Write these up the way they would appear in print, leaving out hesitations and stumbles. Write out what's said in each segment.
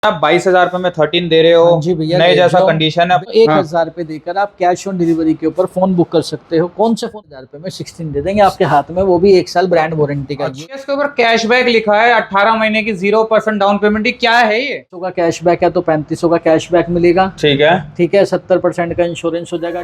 आप 22,000 रुपए में 13 दे रहे हो। हाँ जी भैया, नए जैसा कंडीशन है। 1,000 रुपए देकर आप कैश ऑन डिलीवरी के ऊपर फोन बुक कर सकते हो। कौन से फोन 1,000 रुपए में 16 दे देंगे आपके हाथ में, वो भी 1 साल ब्रांड वारंटी का। अच्छा, इसके ऊपर कैशबैक लिखा है, 18 महीने की 0% डाउन पेमेंट। क्या है ये? 3,500 का कैशबैक है तो 3,500 का कैशबैक मिलेगा। ठीक है, ठीक है। 70% का इंश्योरेंस हो जाएगा।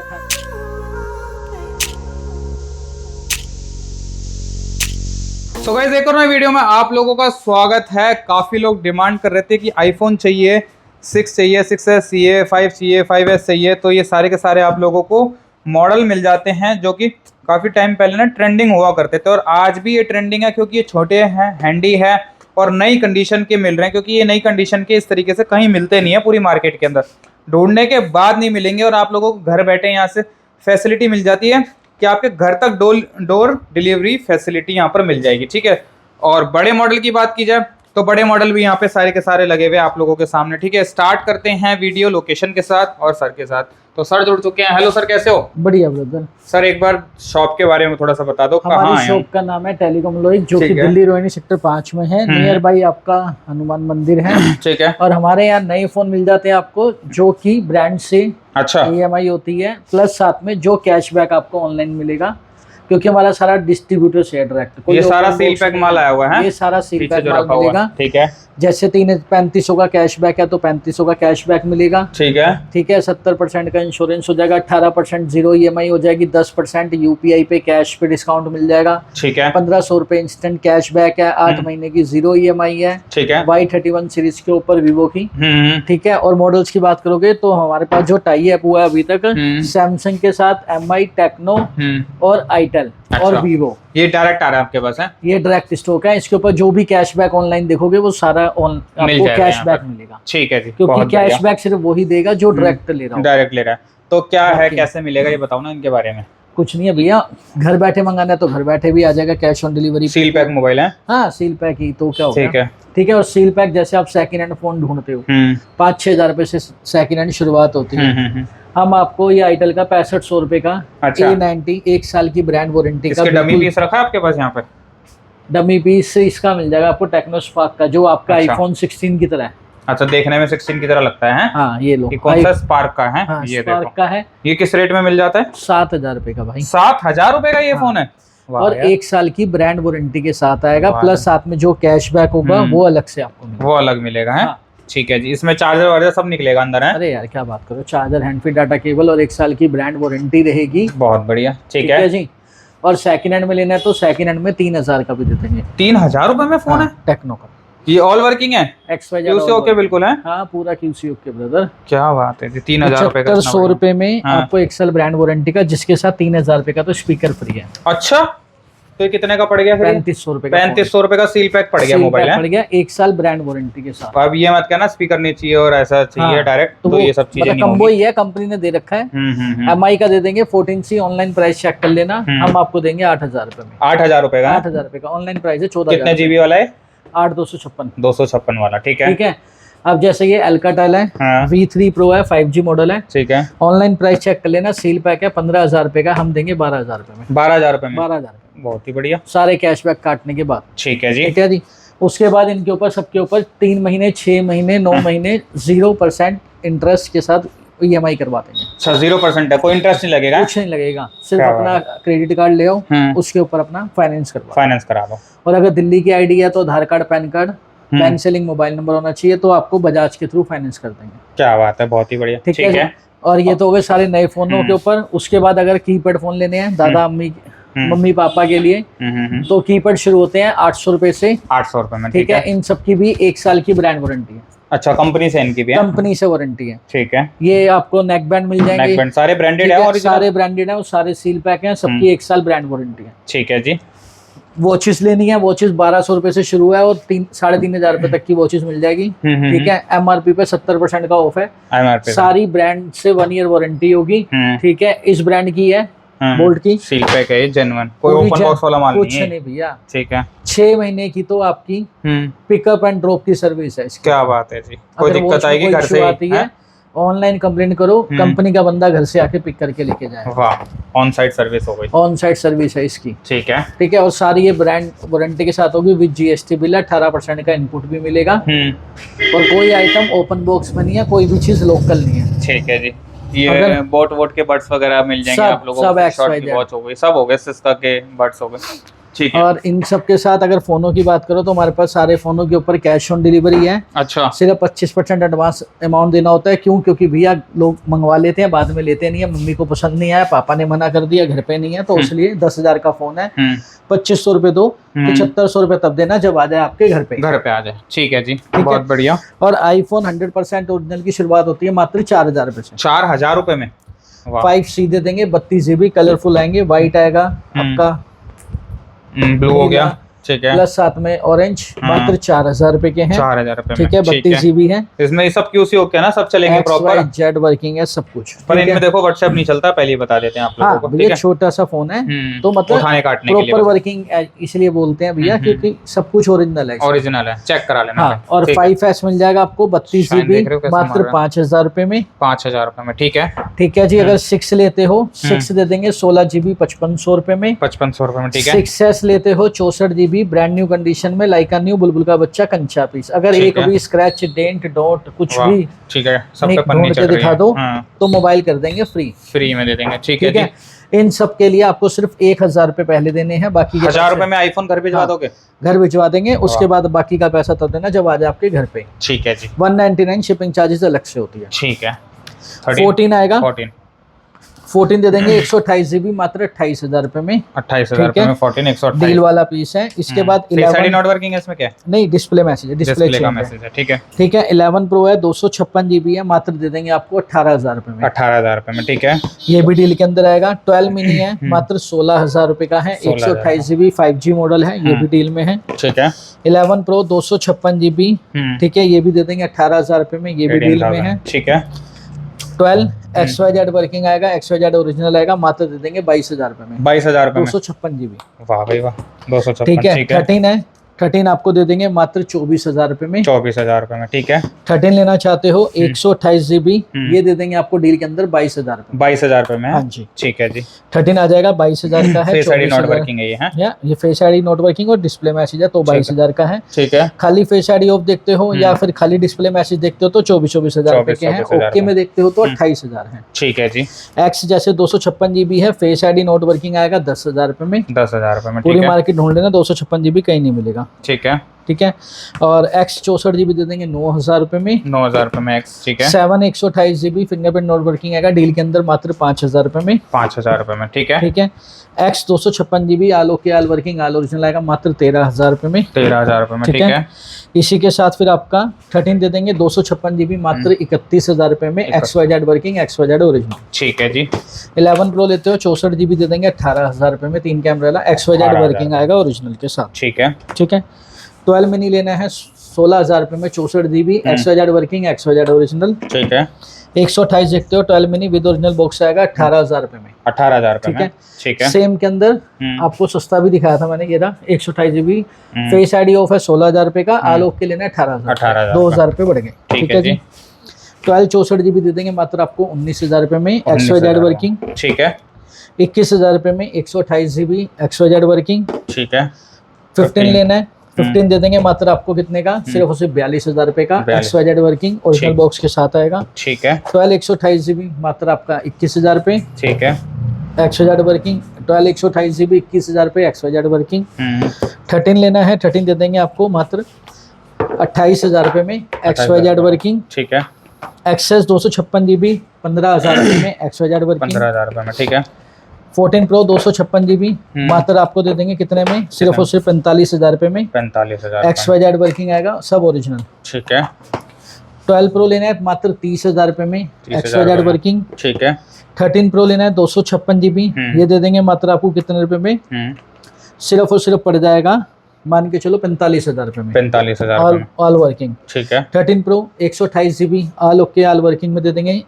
तो गाइस एक और नई वीडियो में आप लोगों का स्वागत है। काफी लोग डिमांड कर रहे थे कि आईफोन चाहिए, 6 चाहिए, 6s चाहिए, 5 चाहिए, 5s चाहिए। तो ये सारे के सारे आप लोगों को मॉडल मिल जाते हैं जो कि काफी टाइम पहले ना ट्रेंडिंग हुआ करते थे, और आज भी ये ट्रेंडिंग है क्योंकि ये छोटे हैं, हैंडी है और नई कंडीशन के मिल रहे हैं। क्योंकि ये नई कंडीशन के इस तरीके से कहीं मिलते नहीं है, पूरी मार्केट के अंदर ढूंढने के बाद नहीं मिलेंगे। और आप लोगों को घर बैठे यहाँ से फैसिलिटी मिल जाती है कि आपके घर तक डोर डिलीवरी फैसिलिटी यहाँ पर मिल जाएगी। ठीक है। और बड़े मॉडल की बात की जाए तो बड़े मॉडल भी यहाँ पे सारे के सारे लगे हुए हैं आप लोगों के सामने। ठीक है, स्टार्ट करते हैं वीडियो लोकेशन के साथ और सर के साथ। तो सर जुड़ चुके हैं। हेलो सर, कैसे हो? बढ़िया ब्रदर। सर एक बार शॉप के बारे में थोड़ा सा बता दो। हमारी शॉप का नाम है टेलीकॉम लोहित, जो कि दिल्ली रोहिणी सेक्टर 5 में है। नियर बाई आपका हनुमान मंदिर है। ठीक है। और हमारे यहाँ नए फोन मिल जाते हैं आपको, जो कि ब्रांड से अच्छा EMI होती है, प्लस साथ में जो कैशबैक आपको ऑनलाइन मिलेगा, क्योंकि हमारा सारा डिस्ट्रीब्यूटर से है डायरेक्ट। ये सारा सील पैक माल आया हुआ है। ये सारा सील पैक माल मिलेगा। ठीक है। जैसे 3500 का कैशबैक है तो 3500 का कैशबैक मिलेगा। ठीक है। ठीक है। 70% का इंश्योरेंस हो जाएगा। 18% 0 EMI हो जाएगी। 10% UPI पे कैश पे डिस्काउंट मिल जाएगा। ठीक है। 1,500 रुपए इंस्टेंट कैशबैक है। 8 महीने की 0 EMI है। ठीक है। Y31 सीरीज के ऊपर वीवो की। ठीक है। और मॉडल्स की बात करोगे तो हमारे पास जो टाई अप हुआ है अभी तक सैमसंग के साथ, MI, टेक्नो और आईटेल और वीवो, ये डायरेक्ट आ रहा है आपके पास है? ये डायरेक्ट स्टॉक है। इसके ऊपर जो भी कैशबैक ऑनलाइन देखोगे वो सारा आपको कैशबैक मिलेगा। ठीक है जी। क्योंकि कैशबैक सिर्फ वही देगा जो डायरेक्ट ले रहा है। डायरेक्ट ले रहा है। तो क्या है, कैसे मिलेगा, ये बताओ ना इनके बारे में। कुछ नहीं है भैया, घर बैठे मंगाना है तो घर बैठे भी आ जाएगा, cash on delivery. Seal pack mobile है? हाँ, सील पैक ही तो क्या होगा। ठीक है। ठीक है। और सील पैक जैसे आप सेकंड हैंड फोन ढूंढते हो, 5-6 हजार रुपए से सेकंड हैंड शुरुआत होती है। हम आपको ये आईटेल का 6500 रुपए का A90 1 साल की ब्रांड वारंटी का डमी पीस रखा है आपके पास यहाँ पे? डमी पीस इसका मिल जाएगा आपको टेक्नो स्पार्क का, जो आपका आईफोन 16 की तरह है। अच्छा, देखने में 16 की तरह लगता है। हाँ, ये लो। कौन सा स्पार्क का है? हाँ, ये स्पार्क का है। ये किस रेट में मिल जाता है? 7,000 रुपए का भाई। 7,000 रुपए का ये फोन है? और 1 साल की ब्रांड वारंटी के साथ आएगा, प्लस साथ में जो कैशबैक होगा वो अलग से आपको मिलेगा। वो अलग मिलेगा है। ठीक है जी। इसमें चार्जर वार्जर सब निकलेगा अंदर है? अरे यार क्या बात करो, charger, hand free data cable और 1 साल की ब्रांड वारंटी रहेगी। बहुत बढ़िया। ठीक है जी। और सेकंड हैंड में लेना है तो सेकंड हैंड में 3,000 का भी दे देंगे। 3,000 रुपए में फोन है टेक्नो का? ये ऑल वर्किंग है? QC ओके बिल्कुल है? हाँ, पूरा QC ओके ब्रदर। क्या बात है जी। 3,000 रुपए का? 100 रुपए में आपको 1 साल ब्रांड वारंटी का, जिसके साथ 3,000 रुपए का तो स्पीकर फ्री है। अच्छा, तो ये कितने का पड़ गया? 3,500 रुपए का। 3,500 रुपए का सील पैक पड़ गया मोबाइल है? पड़ गया 1 साल ब्रांड वारंटी के साथ। अब ये मत कहना स्पीकर नहीं चाहिए और ऐसा चाहिए डायरेक्ट, तो ये सब चीजें नहीं होंगी। कम्बो ही है, कंपनी ने दे रखा है। MI का दे देंगे 14C, ऑनलाइन प्राइस चेक कर लेना। हम आपको देंगे 8,000 रुपए में। 8,000 रुपए का? 8,000 रुपए का ऑनलाइन प्राइस है। 14,000। कितने GB वाला है? 8,256। 256 वाला। ठीक है। ठीक है। अब जैसे ये Alcatel है, V3 Pro है, 5G मॉडल है। ठीक है। ऑनलाइन प्राइस चेक कर लेना। सील पैक है 15,000 रुपए का, हम देंगे 12,000 रुपए में। 12,000 रुपए में? 12,000। बहुत ही बढ़िया। सारे कैशबैक काटने के बाद। ठीक है जी। ठीक है जी। उसके बाद इनके ऊपर, सबके ऊपर 3 महीने, 6 महीने, 9 महीने 0% इंटरेस्ट के साथ EMI करवा देंगे। अच्छा, 0% है, कोई इंटरेस्ट नहीं लगेगा? कुछ नहीं लगेगा, सिर्फ अपना क्रेडिट कार्ड ले आओ, उसके ऊपर अपना फाइनेंस करा दो। और अगर दिल्ली की ID है तो आधार कार्ड, पैन कार्ड, बैंक से लिंक मोबाइल नंबर होना चाहिए, तो आपको बजाज के थ्रू फाइनेंस कर देंगे। क्या बात है, बहुत ही बढ़िया। ठीक है। और ये तो हो गए सारे नए फोनों के ऊपर। उसके बाद अगर कीपैड फोन लेने हैं दादा मम्मी पापा के लिए, तो कीपैड शुरू होते हैं 800 रुपए से। 800 रुपए में? ठीक है। इन सब की भी 1 साल की ब्रांड वारंटी है। अच्छा, कंपनी से इनकी भी है? कंपनी से वारंटी है। ठीक है। ये आपको नेक बैंड मिल जाएंगे। नेक बैंड सारे ब्रांडेड है? और सारे ब्रांडेड है, और सारे सील पैक हैं, सबकी 1 साल ब्रांड वारंटी है। ठीक है जी। वॉचेस लेनी है, वॉचेस 1,200 रुपए से शुरू है और 3,500 रुपए तक की वॉचेस मिल जाएगी। ठीक है। MRP पे 70% का ऑफ है। सारी ब्रांड से 1 ईयर वारंटी होगी। ठीक है। इस ब्रांड की है, बोल्ट की। सील पैक है, जेन्युइन, कोई ओपन बॉक्स वाला माल नहीं है? कुछ नहीं भैया। ठीक है। 6 महीने की तो आपकी पिकअप एंड ड्रॉप की सर्विस है। क्या बात है जी। कोई दिक्कत आएगी घर से आती है ऑनलाइन कंप्लेंट करो, कंपनी का बंदा घर से आके पिक करके लेके जाए। वाह, ऑन साइट सर्विस हो गई। ऑन साइट सर्विस है इसकी। ठीक है। ठीक है, और सारी ये ब्रांड वारंटी के साथ होगी विद GST बिल है, 18% का इनपुट भी मिलेगा। और कोई आइटम ओपन बॉक्स में नहीं है, कोई भी चीज लोकल नहीं है। ठीक है जी। ये बोट के बर्ड्स वगैरह मिल जाएंगे आप लोगों को, शॉर्ट की वॉच हो गई, सब हो गए, सिस्का के बर्ड्स हो गए। ठीक है। और इन सब के साथ अगर फोनों की बात करो तो हमारे पास सारे फोनों के ऊपर कैश ऑन डिलीवरी है। अच्छा। सिर्फ 25% एडवांस अमाउंट देना होता है। क्यों? क्योंकि भैया लोग मंगवा लेते हैं, बाद में लेते नहीं है। मम्मी को पसंद नहीं आया, पापा ने मना कर दिया, घर पे नहीं है, तो इसलिए 10,000 का फोन है, 2500 रुपए दो, 7500 रुपए तब देना जब आ जाए आपके घर पे। घर पे आ जाए। ठीक है जी, बहुत बढ़िया। और आईफोन 100% ओरिजिनल की शुरुआत होती है मात्र 4000 रुपए से। 4000 रुपए में 5C दे देंगे, 32 GB कलरफुल आएंगे, व्हाइट आएगा आपका, ब्लू हो गया। ठीक है। प्लस साथ में ऑरेंज, मात्र 4000 रुपए के हैं। 4000 रुपए में। ठीक है, 32 GB है इसमें। ये सब QC ओके ना, सब चलेंगे प्रॉपर, जेड वर्किंग है सब कुछ। पर इनमें देखो व्हाट्सएप नहीं चलता, पहले ही बता देते हैं आप लोगों को। भैया छोटा सा फोन है तो मतलब उठाने काटने के लिए प्रॉपर वर्किंग इसलिए बोलते हैं भैया, क्योंकि सब कुछ ओरिजिनल है। ओरिजिनल है, चेक करा लेना। हाँ, और 5S मिल जाएगा आपको 32 GB मात्र 5000 रुपए में। 5000 रुपए में। ठीक है। ठीक है जी। अगर 6 लेते हो, 6 दे देंगे 16 GB 5500 रुपए में। 5500 रुपए में। ठीक है। 6S लेते हो 64 GB ब्रांड न्यू कंडीशन में, लाइका न्यू, बुलबुल का बच्चा, कंचा पीस। अगर एक भी स्क्रैच, डेंट, डॉट कुछ भी ठीक है, सब पे पन्नी चढ़ रही है, दिखा दो तो मोबाइल कर देंगे फ्री में दे देंगे। ठीक है जी। इन सब के लिए आपको सिर्फ 1000 रुपए पहले देने हैं, बाकी 1000 रुपए में आईफोन घर भिजवा दोगे? घर भिजवा देंगे, उसके बाद बाकी का पैसा तब देना जब आ जाए आपके घर पे। ठीक है जी। 199 शिपिंग चार्जेस अलग से होती है। ठीक है। 14 आएगा, 14 दे देंगे 128 GB मात्र 28000 रुपए में। 28000 रुपए में 14 128 डील वाला पीस है। इसके बाद 11 नॉट वर्किंग है, इसमें क्या नहीं, डिस्प्ले मैसेज है, डिस्प्ले का मैसेज है। ठीक है। ठीक है। 11 प्रो है, 256 GB है, मात्र दे देंगे आपको 18000 रुपए में। 18000 रुपए में। ठीक है। ये भी डील के अंदर आएगा। 12 मिनी है, मात्र 16000 रुपए का है, 128 GB 5G मॉडल है, ये भी डील में है। ठीक है। 11 प्रो 256 GB, ठीक है, ये भी दे देंगे 18000 रुपए में, ये भी डील में है। ठीक है। 12 XYZ वर्किंग आएगा, XYZ ओरिजिनल आएगा, मात्र दे देंगे 22000 रुपए में। 22000 रुपए में 256 GB। वाह भाई वाह, 256। ठीक है। 13 है, 13 आपको दे देंगे मात्र 24000 रुपए में। 24000 रुपए में। ठीक है। 13 लेना चाहते हो 128 GB, ये दे देंगे आपको डील के अंदर 22000 रुपए। 22000 रुपए में। हाँ जी। ठीक है जी। 13 आ जाएगा, 22000 का है। फेस आईडी नॉट वर्किंग है ये, है ये फेस आईडी नॉट वर्किंग और डिस्प्ले मैसेज है, तो 22000 का है। ठीक है। खाली फेस आईडी ऑफ देखते हो या फिर खाली डिस्प्ले मैसेज देखते हो तो 24,000 रुपए के हैं। ओके में देखते हो तो 28000 है। ठीक है जी। एक्स जैसे 256 GB है, फेस आईडी नॉट वर्किंग आएगा 10000 रुपए में। 10000 रुपए में। पूरी मार्केट ढूंढ लेना, 256 GB कहीं नहीं मिलेगा। ठीक है। ठीक है। और एक्स 64 GB दे देंगे 9000 रुपए में। 9000 रुपए में एक्स। ठीक है। 7 128 GB फिंगरप्रिंट नॉट वर्किंग आएगा, डील के अंदर मात्र 5000 रुपए में। 5000 रुपए में। ठीक है। ठीक है। एक्स 256 GB आल ओके आल वर्किंग आल ओरिजिनल आएगा, मात्र 13000 रुपए में। 13000 रुपए में। ठीक है। इसी के साथ फिर आपका 13 दे देंगे 256 GB मात्र 31000 रुपए में। XYZ working, XYZ original. ठीक है जी। 11 प्रो लेते हो 64 GB दे देंगे 18000 रुपए में, 3 कैमरा वाला, XYZ वर्किंग आएगा ओरिजिनल के साथ। ठीक है। ठीक है। 12 मिनी लेना है 16000 रुपए में, 64 GB, XYZ working, XYZ original. ठीक है। 128 देखते हो 12 मिनी विद ओरिजिनल बॉक्स आएगा 18000 रुपए में। 18000 रुपए में। ठीक है। सेम के अंदर आपको सस्ता भी दिखाया था मैंने, ये रहा 128 GB, फेस आईडी ऑफ है 16000 रुपए का, आल ऑफ के लेना है 18000, 2000 रुपए बढ़ गए। ठीक है जी। 12 64 GB दे देंगे मात्र आपको 19000 रुपए में, XYZ वर्किंग। ठीक है। 21000 रुपए में 128 GB XYZ वर्किंग। ठीक है। 15 लेना है, 15 दे देंगे मात्र आपको कितने का, सिर्फ उसे 42000 रुपए का, XYZ वर्किंग ओरिजिनल बॉक्स के साथ आएगा। ठीक है। 12 128 GB मात्र आपका 21000 रुपए। ठीक है। XYZ वर्किंग 12 128 GB 21000 रुपए, XYZ वर्किंग। 13 लेना है, 13 दे देंगे आपको मात्र 28000 रुपए में, XYZ वर्किंग। ठीक है। एक्सेस 256 GB 15000 रुपए में, XYZ वर्किंग। 15000 रुपए में। ठीक है। 14 प्रो 256 GB मात्र आपको दे देंगे कितने में, सिर्फ और सिर्फ 45000 रुपए में। 45000 XYZ वर्किंग आएगा, सब ओरिजिनल। ठीक है। 12 प्रो लेना है मात्र 30000 रुपए में, XYZ वर्किंग। ठीक है। 13 प्रो लेना है 256 GB, ये दे देंगे मात्र आपको कितने रुपए में, सिर्फ और सिर्फ पड़ जाएगा मान के चलो 45000 रुपए में। 45000 ऑल वर्किंग। ठीक है। 13 प्रो 128 GB आल ओके आल वर्किंग में दे देंगे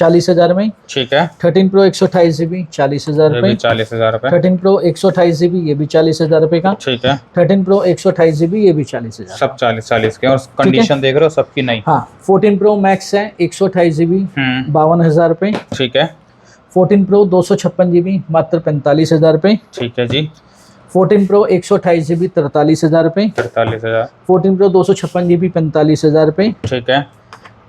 40,000 में। ठीक है। 13 Pro 128 GB 40,000 रुपए। 40,000 रुपए। 13 Pro 128 GB ये भी 40,000 रुपए का। ठीक है। 13 Pro 128 GB ये भी 40,000। सब 40 के और कंडीशन देख रहे हो सबकी नई। हाँ 14 Pro Max है 128 GB 52,000 रुपए। ठीक है। 14 Pro 256 GB मात्र 45,000 रुपए। ठीक है जी। 14 Pro 128 GB 43,000 रुपए। 43,000। 14 Pro 256 GB 45,000 रुपए। ठीक है।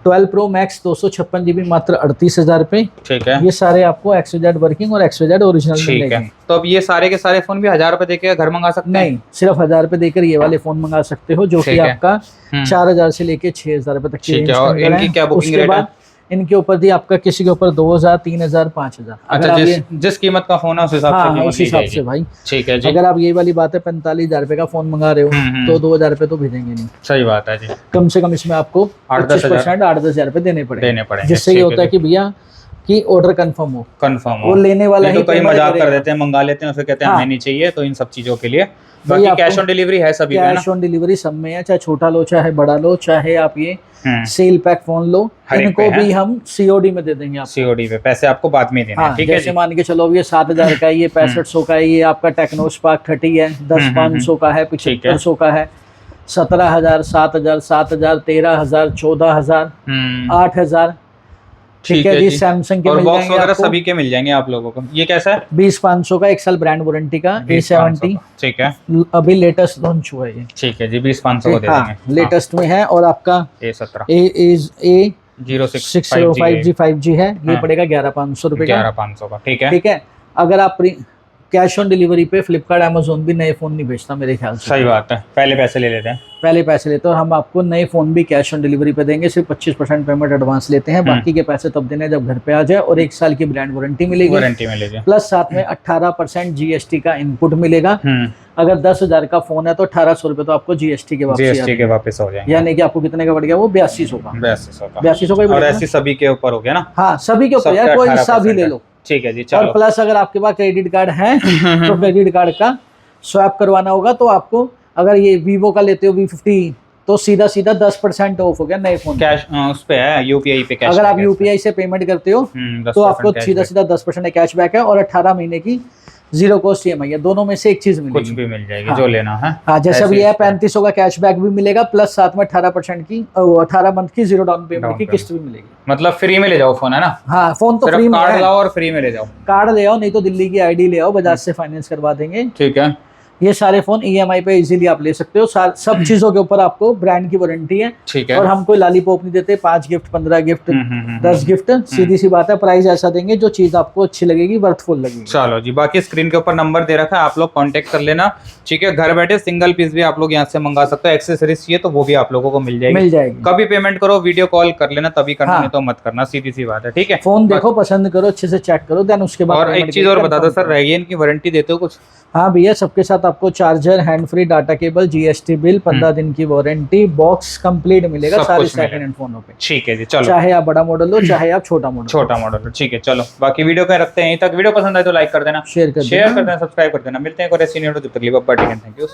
12 Pro Max 256 GB मात्र 38,000 रुपए। ठीक है। ये सारे आपको XYZ वर्किंग और XYZ ओरिजिनल ठीक है। तो अब ये सारे के सारे फोन भी 1000 रुपए देके घर मंगा सकते हैं? नहीं, सिर्फ 1000 रुपए देकर ये वाले फोन मंगा सकते हो, जो कि आपका 4000 से लेके 6000 रुपए तक की रेंज के अंदर है। इनकी क्या बुकिंग रेट है? इनके ऊपर भी आपका किसी के ऊपर 2000, 3000, 5000। अच्छा, जिस कीमत का फोन है उस हिसाब से उस हिसाब से भाई। ठीक है जी। अगर आप ये वाली बात है 45,000 रुपए का फोन मंगा रहे हो तो 2000 रुपए तो भेजेंगे नहीं। सही बात है जी। कम से कम इसमें आपको 25% 8-10,000 रुपए देने पड़ेंगे, जिससे ये होता है कि भैया कि ऑर्डर कंफर्म हो, वो लेने वाला ही। तो कई मजाक कर देते हैं, मंगा लेते हैं फिर कहते हैं हमें नहीं चाहिए। तो इन सब चीजों के लिए बाकी कैश ऑन डिलीवरी है सभी पे ना? कैश ऑन डिलीवरी सब में है, चाहे छोटा लो चाहे बड़ा लो, चाहे आप ये सेल पैक फोन लो, इनको भी हम सीओडी में दे देंगे। सीओडी पे पैसे आपको बाद में देने हैं। ठीक है। जैसे मान के चलो ये 7,000 का है, ये 6500 का है, ये आपका टेक्नो स्पार्क 30 है, 10,500 का है, 7500 का है, 17,000, 7,000, 7,000, 13,000, 14,000, 8,000। ठीक है जी। सैमसंग के और बॉक्स वगैरह सभी के मिल जाएंगे आप लोगों को। ये कैसा है? 20,500 का 1 साल ब्रांड वारंटी का A70। ठीक है। अभी लेटेस्ट लॉन्च हुआ है ये। ठीक है जी। 20,500 को दे देंगे। लेटेस्ट में है। और आपका A17 A0605G 5G है, ये पड़ेगा 11,500 रुपए का। 11,500 का। ठीक है। ठीक है। अगर आप कैश ऑन डिलीवरी पे फ्लिपकार्ट अमेजोन भी नए फोन नहीं बेचता मेरे ख्याल से। सही बात है, पहले पैसे ले लेते हैं। पहले पैसे लेते हैं और हम आपको नए फोन भी कैश ऑन डिलीवरी पे देंगे। सिर्फ 25% पेमेंट एडवांस लेते हैं, बाकी के पैसे तब देने जब घर पे आ जाए। और 1 साल की ब्रांड वारंटी मिलेगी, प्लस साथ में 18% GST का इनपुट मिलेगा। अगर 10,000 का फोन है तो 1,800 रुपए तो आपको GST के वापस हो जाएंगे। यानी कि आपको कितने का पड़ गया वो 8200 का। 8200 का। और ऐसे सभी के ऊपर हो गया ना? हाँ सभी के ऊपर यार, कोई हिस्सा भी ले लो। ठीक है जी। चलो। और प्लस अगर आपके पास क्रेडिट कार्ड है तो क्रेडिट कार्ड का स्वैप करवाना होगा। तो आपको अगर ये वीवो का लेते हो V50 तो सीधा 10% ऑफ हो गया नए फोन। कैश उस पे है, यूपीआई पे कैश। अगर आप यूपीआई से पेमेंट करते हो तो आपको सीधा 10% कैशबैक है। और 18 महीने की 0 कॉस्ट EMI है। दोनों में से एक चीज मिलेगी, कुछ भी मिल जाएगी जो लेना है। हाँ, जैसे अभी है 3500 का कैशबैक भी मिलेगा, प्लस साथ में 18% की 18 मंथ की 0 डाउन पेमेंट की किस्त भी मिलेगी। मतलब फ्री में ले जाओ फोन, है ना? हाँ, फोन तो फ्री में। कार्ड लाओ और फ्री में ले जाओ। कार्ड ले आओ, नहीं तो दिल्ली की ID ले आओ, बजाज से फाइनेंस करवा देंगे। ठीक है। ये सारे फोन EMI पे इजीली आप ले सकते हो। सब चीजों के ऊपर आपको ब्रांड की वारंटी है। ठीक है। और हम कोई लॉलीपॉप नहीं देते, 5 गिफ्ट 15 गिफ्ट 10 गिफ्ट। सीधी सी बात है, प्राइस ऐसा देंगे जो चीज आपको अच्छी लगेगी, वर्थफुल लगेगी। चलो जी। बाकी स्क्रीन के ऊपर नंबर दे रखा है, आप लोग कांटेक्ट कर लेना। ठीक है। घर बैठे सिंगल पीस भी आप लोग यहाँ से मंगा सकते हो। एक्सेसरीज चाहिए तो वो भी आप लोगों को मिल जाएगी। कभी पेमेंट करो, वीडियो कॉल कर लेना, तभी करना, नहीं तो मत करना। सीधी सी बात है। ठीक है। फोन देखो, पसंद करो, अच्छे से चेक करो, देन उसके बाद। और एक चीज और बता दो सर, रेगियन की वारंटी देते हो कुछ? हाँ भैया, सबके साथ आपको charger, hand free, data cable, GST bill, 15 दिन की वारंटी, बॉक्स कंप्लीट मिलेगा सारे सेकंड हैंड फोनों पे। ठीक है जी। चलो, चाहे आप बड़ा मॉडल लो चाहे आप छोटा मॉडल। ठीक है। चलो, बाकी वीडियो का रखते हैं यहीं तक। वीडियो पसंद आए तो लाइक कर देना, शेयर कर देना, सब्सक्राइब कर देना। मिलते हैं एक और ऐसी वीडियो, तब तक के लिए बाय बाय। Thank you.